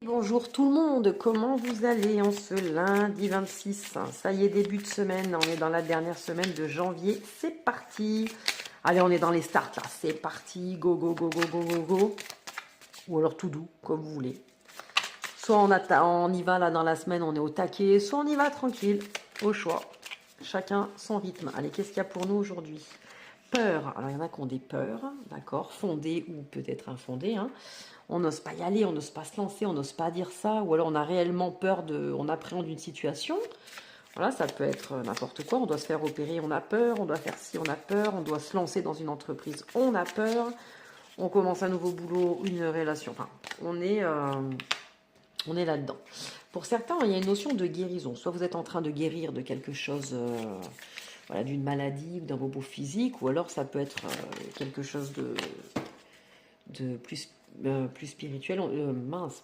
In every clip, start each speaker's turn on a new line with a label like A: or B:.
A: Bonjour tout le monde, comment vous allez en ce lundi 26? Ça y est, début de semaine, on est dans la dernière semaine de janvier, c'est parti. Allez, on est dans les starts là, c'est parti, go, go, go, go, go, go, go. Ou alors tout doux, comme vous voulez. Soit on y va là dans la semaine, on est au taquet, soit on y va tranquille, au choix. Chacun son rythme. Allez, qu'est-ce qu'il y a pour nous aujourd'hui? Peur, alors il y en a qui ont des peurs, d'accord, fondées ou peut-être infondées, hein. On n'ose pas y aller, on n'ose pas se lancer, on n'ose pas dire ça, ou alors on a réellement peur on appréhende une situation. Voilà, ça peut être n'importe quoi, on doit se faire opérer, on a peur, on doit faire ci, on a peur, on doit se lancer dans une entreprise, on a peur, on commence un nouveau boulot, une relation, enfin, on est là-dedans. Pour certains, il y a une notion de guérison, soit vous êtes en train de guérir de quelque chose, voilà, d'une maladie ou d'un bobo physique, ou alors ça peut être quelque chose de plus spirituel,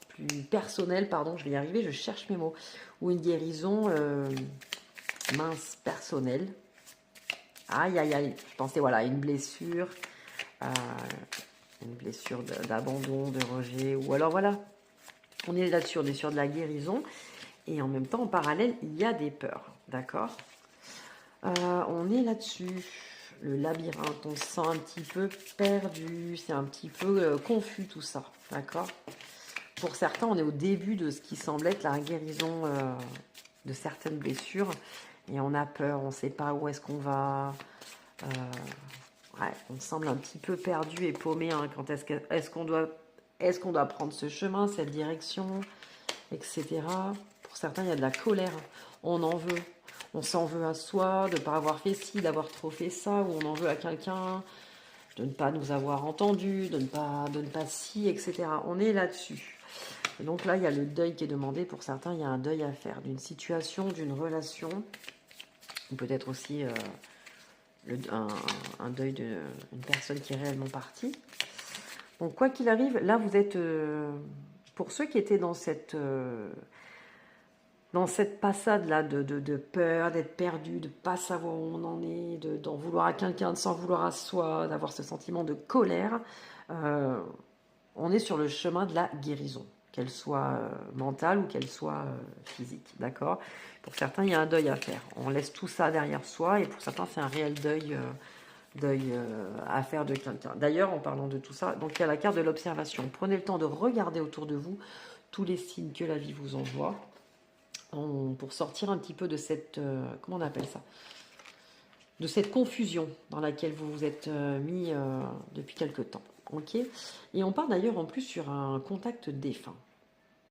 A: plus personnel, pardon, je vais y arriver, je cherche mes mots, ou une guérison personnelle. Aïe, aïe, aïe, je pensais, voilà, une blessure d'abandon, de rejet, ou alors voilà, on est là-dessus, on est sur de la guérison, et en même temps, en parallèle, il y a des peurs, d'accord? On est là-dessus. Le labyrinthe, on se sent un petit peu perdu, c'est un petit peu confus tout ça, d'accord? Pour certains, on est au début de ce qui semble être la guérison de certaines blessures et on a peur, on ne sait pas où est-ce qu'on va. Ouais, on semble un petit peu perdu et paumé, hein, quand est-ce qu'on doit prendre ce chemin, cette direction, etc. Pour certains, il y a de la colère, on en veut. On s'en veut à soi de ne pas avoir fait ci, d'avoir trop fait ça, ou on en veut à quelqu'un de ne pas nous avoir entendus, de ne pas ci, etc. On est là-dessus. Donc là, il y a le deuil qui est demandé. Pour certains, il y a un deuil à faire d'une situation, d'une relation, ou peut-être aussi un deuil d'une personne qui est réellement partie. Donc quoi qu'il arrive, là, vous êtes... pour ceux qui étaient dans cette passade-là de peur, d'être perdu, de ne pas savoir où on en est, d'en vouloir à quelqu'un, de s'en vouloir à soi, d'avoir ce sentiment de colère, on est sur le chemin de la guérison, qu'elle soit mentale ou qu'elle soit physique, d'accord? Pour certains, il y a un deuil à faire. On laisse tout ça derrière soi et pour certains, c'est un réel deuil à faire de quelqu'un. D'ailleurs, en parlant de tout ça, donc il y a la carte de l'observation. Prenez le temps de regarder autour de vous tous les signes que la vie vous envoie, pour sortir un petit peu de cette, comment on appelle ça, de cette confusion dans laquelle vous vous êtes mis depuis quelque temps. Ok. Et on part d'ailleurs en plus sur un contact défunt.